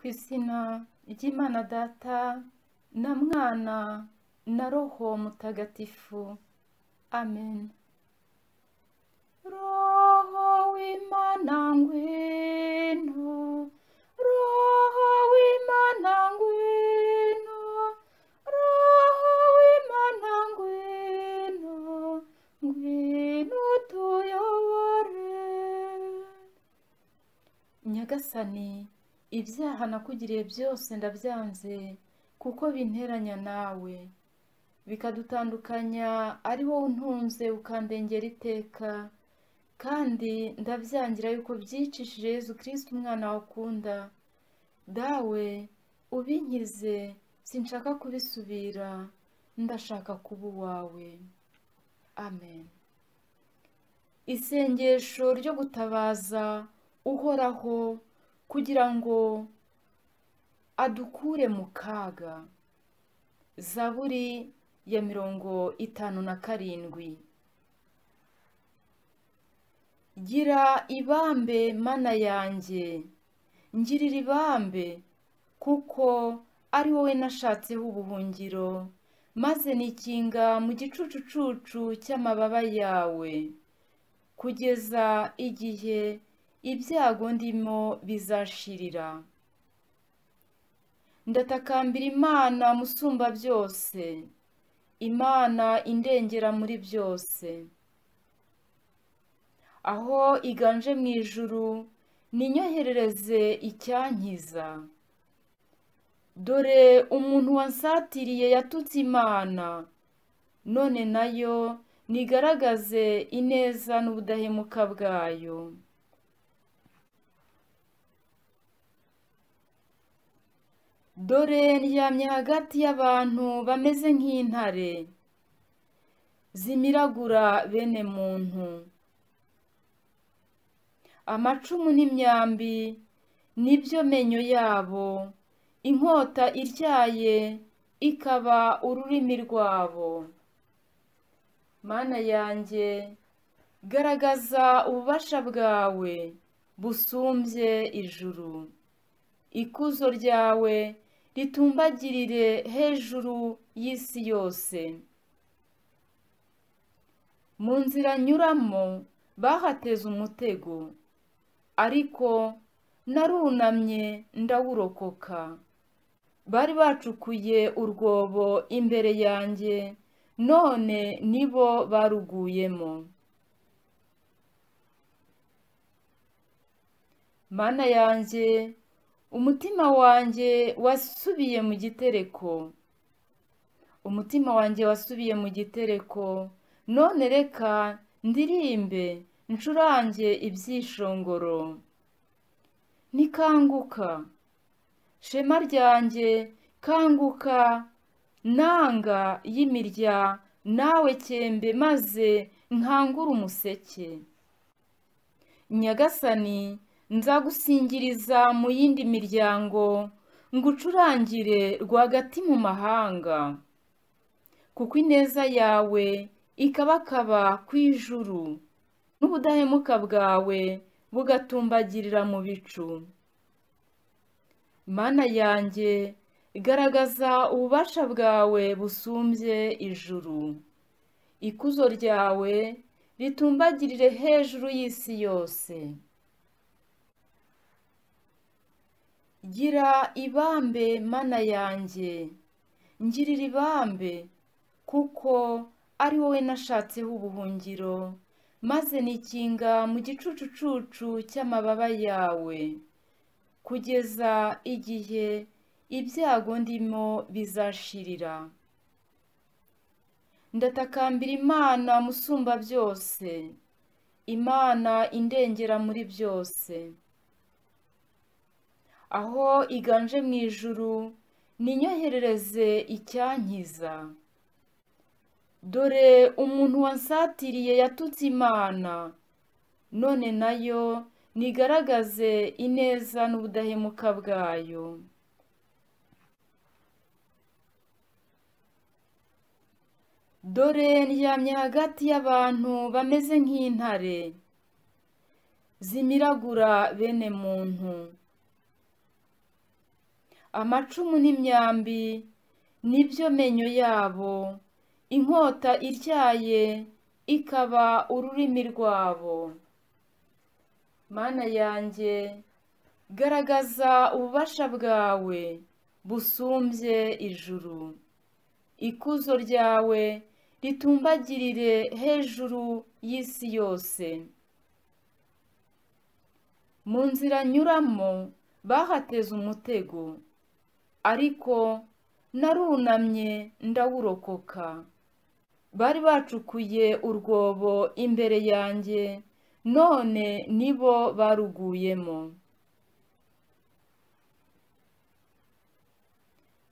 Ku izina ry'Imana Data na Mwana na Roho Mutagatifu. Amen. Roho w'Imana ngwino, Roho w'Imana ngwino, Roho w'Imana ngwino, ngwino utuyobore. Nyagasani, ibyaha nakugiriye byose ndabyanze, kuko binteranya nawe, bikadutandukanya ari wowe untunze ukandengera iteka, kandi ndabyangira yuko byicishije Yezu Kristo umwana wawe ukunda. Dawe ubinkize, sinshaka kubisubira, ndashaka kuba uwawe. Amen. Isengesho ryo gutabaza Uhoraho kugira ngo adukure mu kaga. Zaburi ya 57. Gira ibambe mana yanjye, ngirira ibambe, kuko ari wowe nashatseho ubuhungiro, maze nikinga mu gicucucucu cy'amababa yawe, kugeza igihe ibyago ndimo bizashirira. Ndatakambira Imana musumba byose, Imana indengera muri byose. Aho iganje mu ijuru, ninyoherereze icyankiza. Dore umuntu wansatiriye yatutse Imana, none nayo nigaragaze ineza n'ubudahemuka bwayo. Dore ndyamye hagati y'abantu bameze nk'intare, zimiragura bene muntu. Amacumu n'imyambi nibyo menyo yabo, inkota ityaye ikaba ururimi rwabo. Mana yanjye, garagaza ububasha bwawe busumbye ijuru. Ikuzo ryawe ritumbagirire hejuru y'isi yose. Mu nzira nyuramo bahateze umutego, ariko narunamye ndawurokoka. Bari bacukuye urwobo imbere yanjye, none nibo baruguyemo. Mana yanjye, umutima wanjye wasubiye mu gitereko. Umutima wanjye wasubiye mu gitereko, none reka ndirimbe ncurange ibyishongoro. Nikanguka, shema ryanjye, kanguka, nanga y'imirya nawe cyembe, maze nkangure umuseke. Nyagasani, nzagusingiriza mu yindi miryango, ngucurangire rwagati mu mahanga, kuko ineza yawe ikabakaba ku ijuru, n'ubudahemuka bwawe bugatumbagirira mu bicu. Mana yanjye, garagaza ububasha bwawe busumbye ijuru. Ikuzo ryawe ritumbagirire hejuru y'isi yose. Gira ibambe mana yanjye, ngirira ibambe, kuko ari wowe nashatseho ubuhungiro, maze nikinga mu gicucucucu cy'amababa yawe, kugeza igihe ibyago ndimo bizashirira. Ndatakambira Imana musumba byose, Imana indengera muri byose. Aho iganje mu ijuru, ninyoherereze icyankiza. Dore umuntu wansatiriye yatutse Imana, none nayo nigaragaze ineza n'ubudahemuka bwayo. Dore ndyamye hagati y'abantu bameze nk'intare, zimiragura bene muntu. amacumu n'imyambi nibyo menyo yabo, inkota ityaye ikaba ururimi rwabo. Mana yanjye, garagaza ububasha bwawe busumbye ijuru, ikuzo ryawe ritumbagirire hejuru y'isi yose. Mu nzira nyuramo bahateze umutego, ariko narunamye ndawurokoka. Bari bacukuye urwobo imbere yanjye, none nibo baruguyemo.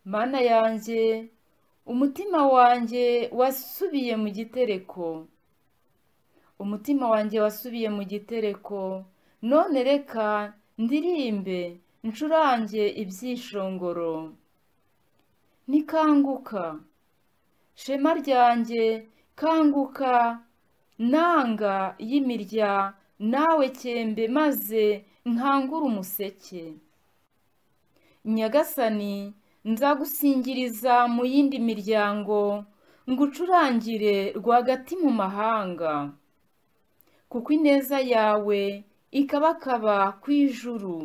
Mana yanjye, umutima wanjye wasubiye mu gitereko, umutima wanjye wasubiye mu gitereko, none reka ndirimbe ncurange ibyishongoro. Nikanguka, shema ryanjye, kanguka, nanga y'imirya nawe cyembe, maze nkangure umuseke. Nyagasani, nzagusingiriza mu yindi miryango, ngucurangire rwagati mu mahanga, kuko ineza yawe ikabakaba ku ijuru,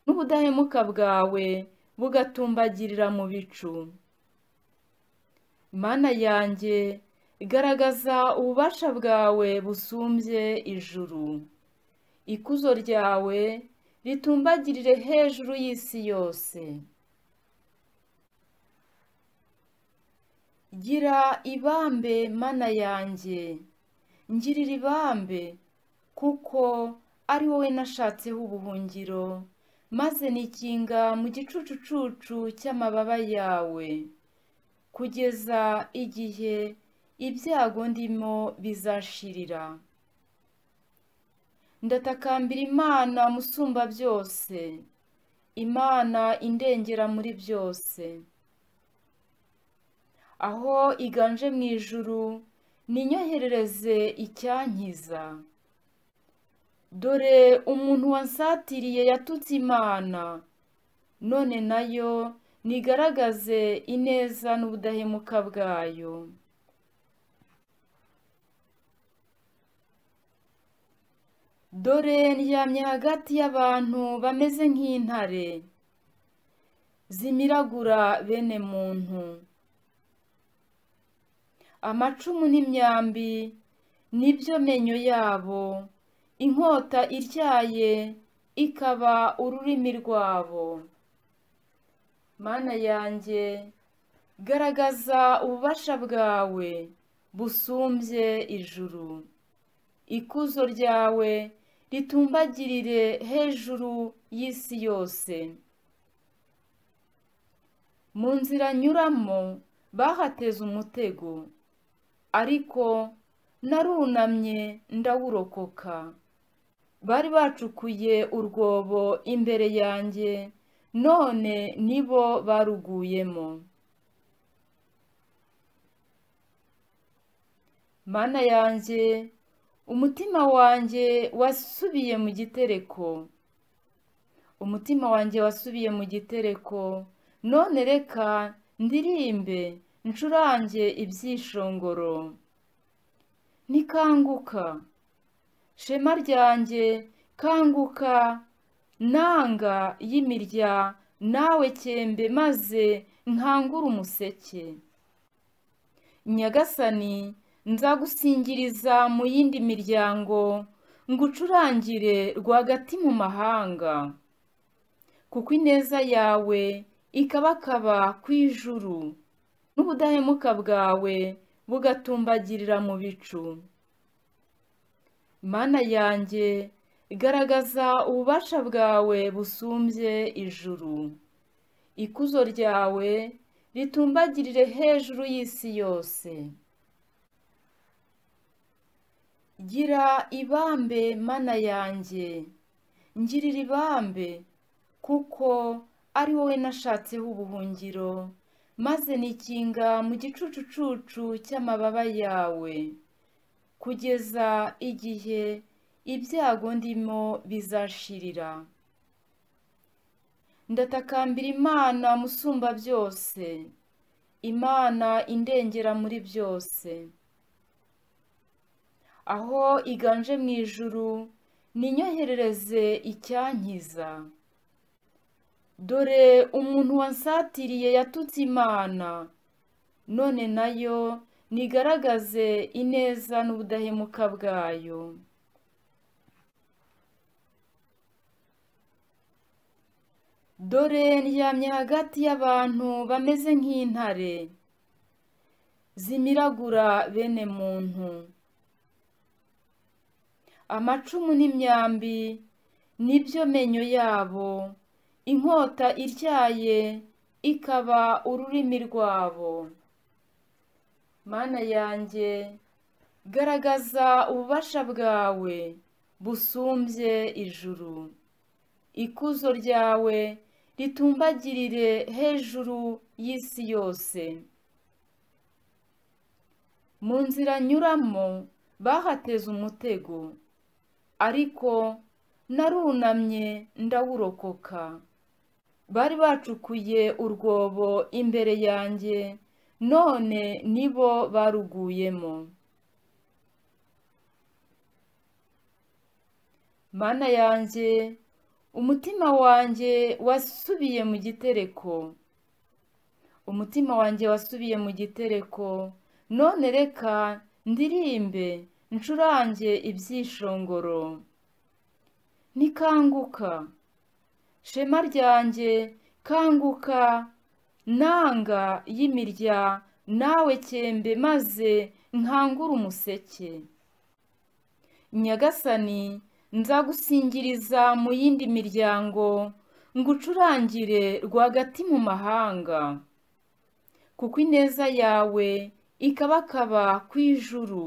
n'ubudahemuka bwawe bugatumbagirira mu bicu. Mana yanjye, garagaza ububasha bwawe busumbye ijuru, ikuzo ryawe ritumbagirire hejuru y'isi yose. Gira ibambe Mana yanjye, ngirira ibambe, kuko ari wowe nashatseho ubuhungiro, maze nikinga mu gicucucucu cy'amababa yawe, kugeza igihe ibyago ndimo bizashirira. Ndatakambira Imana musumba byose, Imana indengera muri byose. Aho iganje mu ijuru, ninyoherereze icyankiza. Dore umuntu wansatiriye yatutse Imana, none nayo nigaragaze ineza n'ubudahemuka bwayo. Dore ndyamye hagati y'abantu bameze nk'intare, zimiragura bene muntu. Amacumu n'imyambi nibyo menyo yabo, inkota ityaye ikaba ururimi rwabo. Mana yanjye, garagaza ububasha bwawe busumbye ijuru, ikuzo ryawe ritumbagirire hejuru y'isi yose. Mu nzira nyuramo bahateze umutego, ariko narunamye ndawurokoka. Bari bacukuye urwobo imbere yanjye, none nibo baruguyemo. Mana yanjye, umutima wanjye wasubiye mu gitereko, umutima wanjye wasubiye mu gitereko, none reka ndirimbe ncurange ibyishongoro. Nikanguka, shema ryanjye, kanguka, nanga y'imirya nawe cyembe, maze nkangure umuseke. Nyagasani, nzagusingiriza mu yindi miryango, ngucurangire rwagati mu mahanga, kuko ineza yawe ikabakaba ku ijuru, n'ubudahemuka bwawe bugatumbagirira mu bicu. Mana yanjye, garagaza ububasha bwawe busumbye ijuru, ikuzo ryawe ritumbagirire hejuru y'isi yose. Gira ibambe Mana yanjye, ngirira ibambe, kuko ari wowe nashatseho ubuhungiro, maze nikinga mu gicucucucu cy'amababa yawe, kugeza igihe ibyago ndimo bizashirira. ndatakambira Imana musumba byose, Imana indengera muri byose. Aho iganje mu ijuru, ninyoherereze icyankiza. Dore umuntu wansatiriye yatutse Imana, none nayo nigaragaze ineza n'ubudahemuka bwayo. Dore ndyamye hagati y'abantu bameze nk'intare, zimiragura bene muntu. Amacumu n'imyambi nibyo menyo yabo, inkota ityaye ikaba ururimi rwabo. Mana yanjye, garagaza ububasha bwawe busumbye ijuru. Ikuzo ryawe ritumbagirire hejuru y'isi yose. Mu nzira nyuramo bahateze umutego, ariko narunamye ndawurokoka. Bari bacukuye urwobo imbere yanjye, none nibo baruguyemo. Mana yanjye, umutima wanjye wasubiye mu gitereko. Umutima wanjye wasubiye mu gitereko, none reka ndirimbe ncurange ibyishongoro. Nikanguka, shema ryanjye, kanguka, nanga y'imirya nawe cyembe, maze nkangure umuseke. Nyagasani, nzagusingiriza mu yindi miryango, ngucurangire rwagati mu mahanga. Kuko ineza yawe ikabakaba ku ijuru,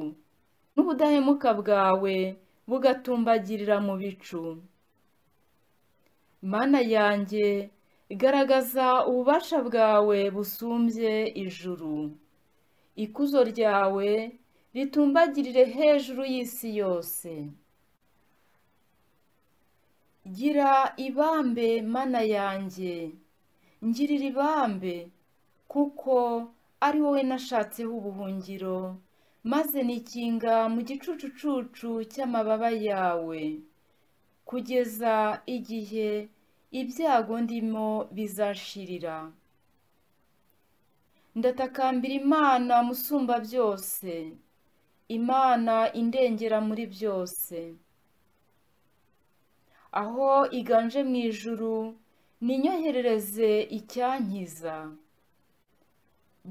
n'ubudahemuka bwawe bugatumbagirira mu bicu. Mana yanjye, garagaza ububasha bwawe busumbye ijuru. Ikuzo ryawe ritumbagirire hejuru y'isi yose. Gira ibambe Mana yanjye, ngirira ibambe, kuko ari wowe nashatseho ubuhungiro, maze nikinga mu gicucucucu cy'amababa yawe, kugeza igihe ibyago ndimo bizashirira. Ndatakambira Imana musumba byose, Imana indengera muri byose. Aho iganje mu ijuru, ninyoherereze icyankiza.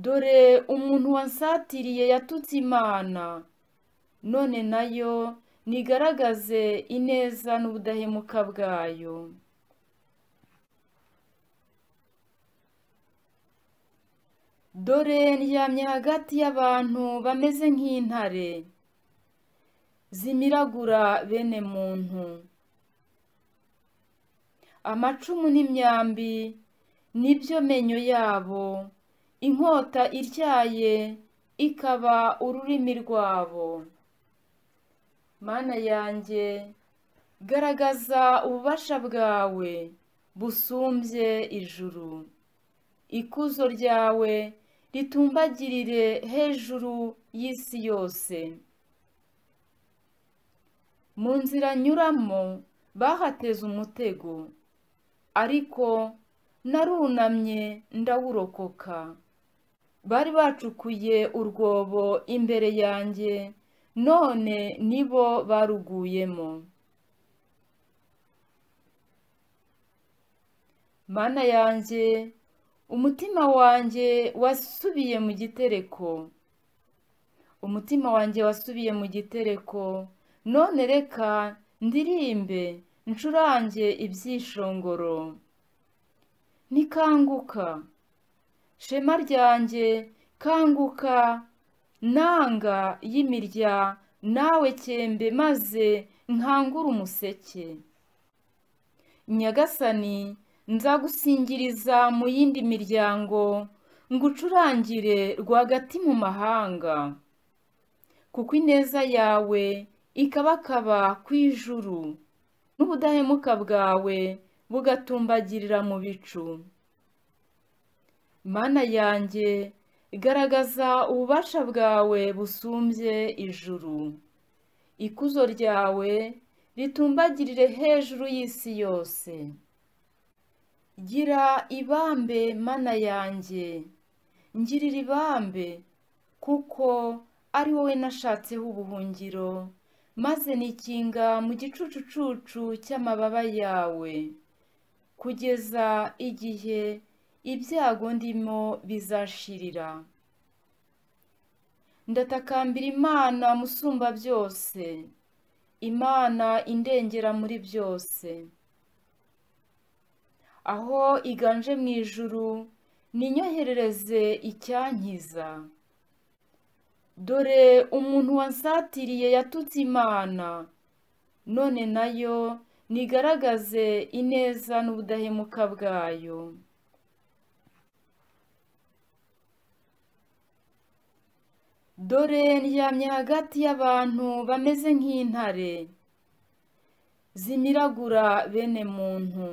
Dore umuntu wansatiriye yatutse Imana, none nayo nigaragaze ineza n'ubudahemuka bwayo. Dore ndyamye hagati y'abantu bameze nk'intare, zimiragura bene muntu. Amacumu n'imyambi nibyo menyo yabo, inkota ityaye ikaba ururimi rwabo. Mana yanjye, garagaza ububasha bwawe busumbye ijuru. Ikuzo ryawe ritumbagirire hejuru y'isi yose. Mu nzira nyuramo bahateze umutego, ariko narunamye ndawurokoka. Bari bacukuye urwobo imbere yanjye, none nibo baruguyemo. Mana yanjye, umutima wanjye wasubiye mu gitereko. Umutima wanjye wasubiye mu gitereko, none reka ndirimbe ncurange ibyishongoro. Nikanguka, shema ryanjye, kanguka, nanga y'imirya nawe cyembe, maze nkangure umuseke. Nyagasani, nzagusingiriza mu yindi miryango, ngucurangire rwagati mu mahanga. Kuko ineza yawe ikabakaba ku ijuru, n'ubudahemuka bwawe bugatumbagirira mu bicu. Mana yanjye, garagaza ububasha bwawe busumbye ijuru. Ikuzo ryawe ritumbagirire hejuru y'isi yose. Gira ibambe, Mana yanjye, ngirira ibambe, kuko ari wowe nashatseho ubuhungiro, maze nikinga mu gicucucucu cy'amababa yawe, kugeza igihe ibyago ndimo bizashirira. Ndatakambira Imana musumba byose, Imana indengera muri byose. Aho iganje mu ijuru, ninyoherereze icyankiza. Dore umuntu wansatiriye yatutse Imana, none nayo nigaragaze ineza n'ubudahemuka bwayo. Dore ndyamye hagati y'abantu bameze nk'intare, zimiragura bene muntu.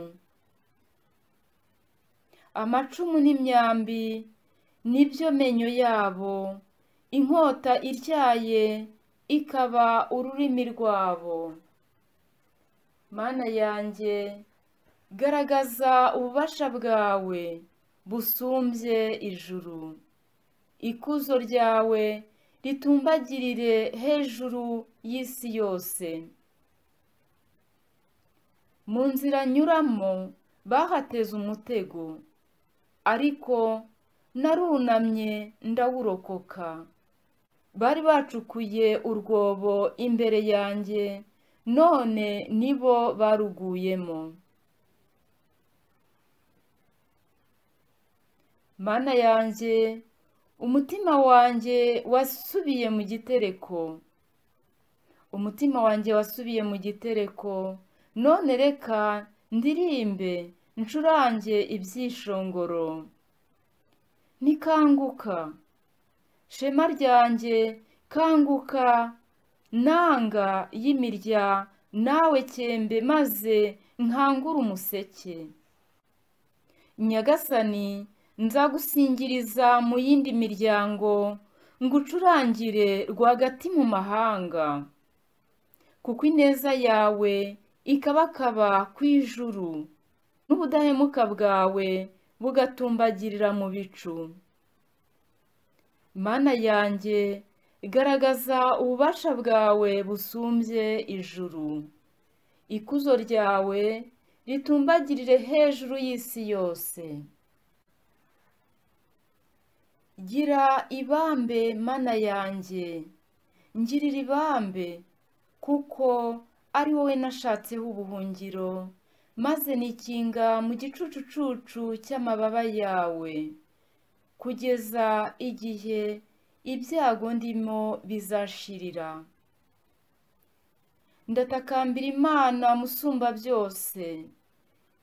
Amacumu n'imyambi nibyo menyo yabo, inkota ityaye ikaba ururimi rwabo. Mana yanjye, garagaza ububasha bwawe busumbye ijuru. Ikuzo ryawe ritumbagirire hejuru y'isi yose. Mu nzira nyuramo bahateze umutego, ariko narunamye ndawurokoka. Bari bacukuye urwobo imbere yanjye, none nibo baruguyemo. Mana yanjye, umutima wanjye wasubiye mu gitereko. Umutima wanjye wasubiye mu gitereko, none reka ndirimbe ncurange ibyishongoro. Nikanguka, shema ryanjye, kanguka, nanga y'imirya nawe cyembe, maze nkangure umuseke. Nyagasani, nzagusingiriza mu yindi miryango, ngucurangire rwagati mu mahanga, kuko ineza yawe ikabakaba ku ijuru, n'ubudahemuka bwawe bugatumbagirira mu bicu. Mana yanjye, garagaza ububasha bwawe busumbye ijuru. Ikuzo ryawe ritumbagirire hejuru y'isi yose. Gira ibambe, Mana yanjye, ngirira ibambe, kuko ari wowe nashatseho ubuhungiro, maze nikinga mu gicucucucu cy'amababa yawe, kugeza igihe ibyago ndimo bizashirira. Ndatakambira Imana musumba byose,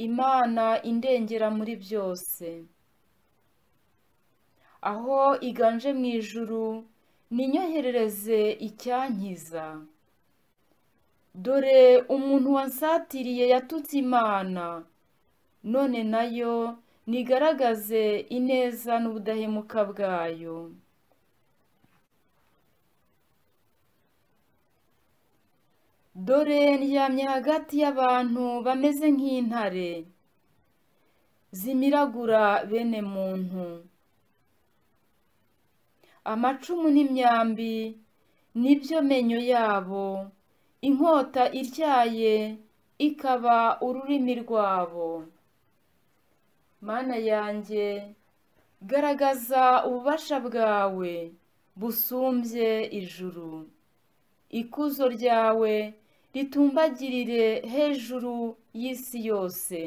Imana indengera muri byose. Aho iganje mu ijuru, ninyoherereze icyankiza. Dore umuntu wansatiriye yatutse Imana, none nayo nigaragaze ineza n'ubudahemuka bwayo. Dore ndyamye hagati y'abantu bameze nk'intare, zimiragura bene muntu. Amacumu n'imyambi nibyo menyo yabo, inkota ityaye ikaba ururimi rwabo. Mana yanjye, garagaza ububasha bwawe busumbye ijuru. Ikuzo ryawe ritumbagirire hejuru y'isi yose.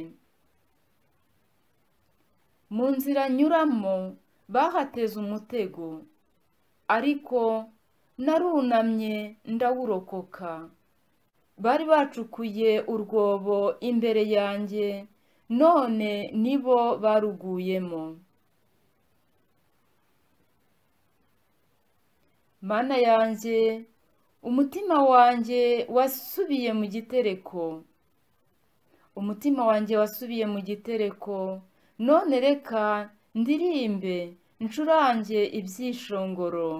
Mu nzira nyuramo bahateze umutego, ariko narunamye ndawurokoka. Bari bacukuye urwobo imbere yanjye, none nibo baruguyemo. Mana yanjye, umutima wanjye wasubiye mu gitereko. umutima wanjye wasubiye mu gitereko, none reka ndirimbe ncurange ibyishongoro.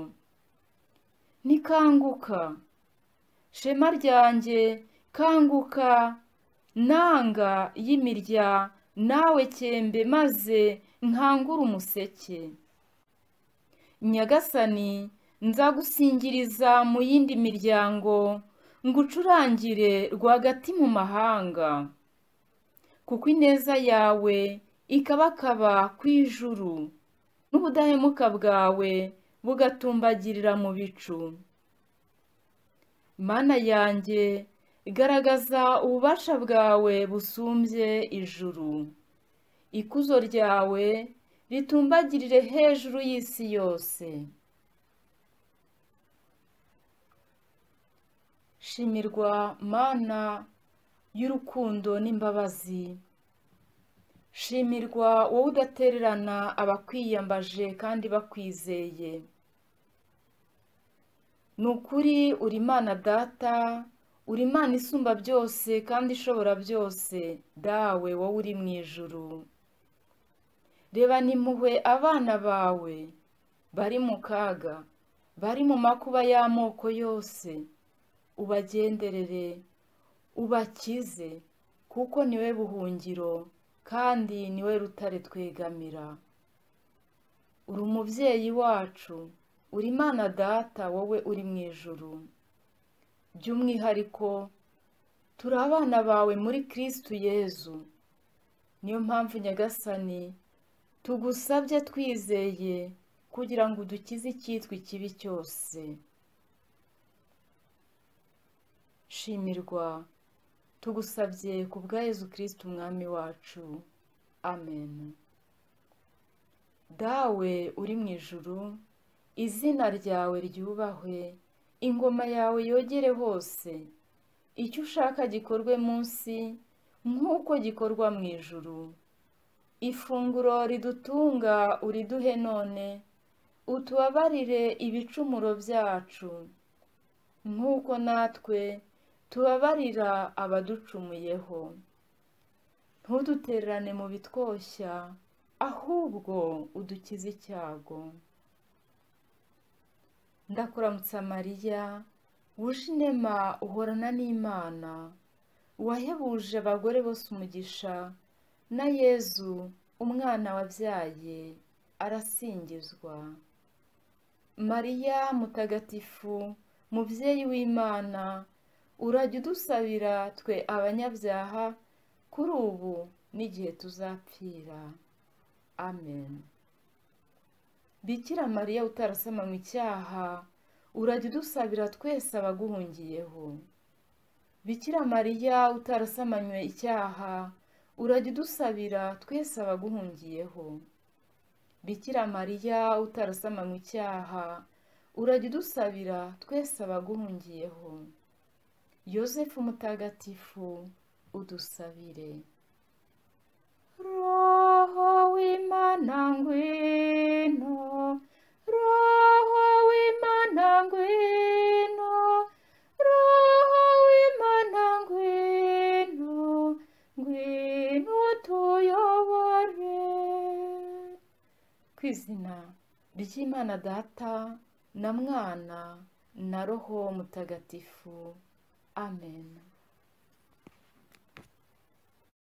Nikanguka shema ryanjye, kanguka nanga y'imirya, nawe cyembe maze nkangure umuseke. Nyagasani, nzagusingiriza mu yindi miryango, ngucurangire rwagati mu mahanga, kuko ineza yawe ikabakaba ku ijuru, n'ubudahemuka bwawe bugatumbagirira mu bicu. Mana yanjye, garagaza ububasha bwawe busumbye ijuru, ikuzo ryawe ritumbagirire hejuru y'isi yose. Shimirwa Mana y'urukundo n'imbabazi, shimirwa wowe udatererana abakwiyambaje kandi bakwizeye. Ni ukuri uri Imana Data, uri Imana isumba byose kandi ishobora byose, dawe wowe uri mu ijuru. Reba n'impuhwe abana bawe bari mu kaga, bari mu makuba y'amoko yose, ubagenderere, ubakize, kuko niwe buhungiro kandi niwe rutare twegamira. Uri umubyeyi wacu, uri Imana Data, wowe uri mu ijuru. By'umwihariko turi abana bawe muri Kristo Yezu. Niyo mpamvu Nyagasani tugusabye twizeye kugira ngo udukize icyitwa ikibi cyose. Shimirwa tugusabye ku bwa Yezu Kristo umwami wacu. Amen. Dawe uri mu ijuru, izina ryawe ryubahwe, ingoma yawe yogere hose, icyo ushaka gikorwe munsi nk'uko gikorwa mu ijuru. Ifunguro ridutunga uriduhe none, utubabarire ibicumuro byacu nk'uko natwe tubabarira abaducumuyeho. Ntudutererane mu bitwoshya, ahubwo udukize icyago. Ndakuramutsa Mariya, wuje inema uhorana n'Imana, wahebuje abagore bose umugisha, na Yezu umwana wabyaye arasingizwa. Mariya mutagatifu, mubyeyi w'Imana, urajya udusabira twe abanyabyaha, kuri ubu n'igihe tuzapfira. Amen. Bikira Mariya utarasamanywe icyaha, urajya udusabira twese abaguhungiyeho. Bikira Mariya utarasamanywe icyaha, urajya udusabira twese abaguhungiyeho. Bikira Mariya utarasamanywe icyaha, urajya udusabira twese abaguhungiyeho. Yosefu mutagatifu, udusabire. Roho w'Imana ngwino, Roho w'Imana ngwino, Roho w'Imana ngwino, ngwino utuyobore. Ku izina ry'Imana Data na Mwana na Roho Mutagatifu. Amen.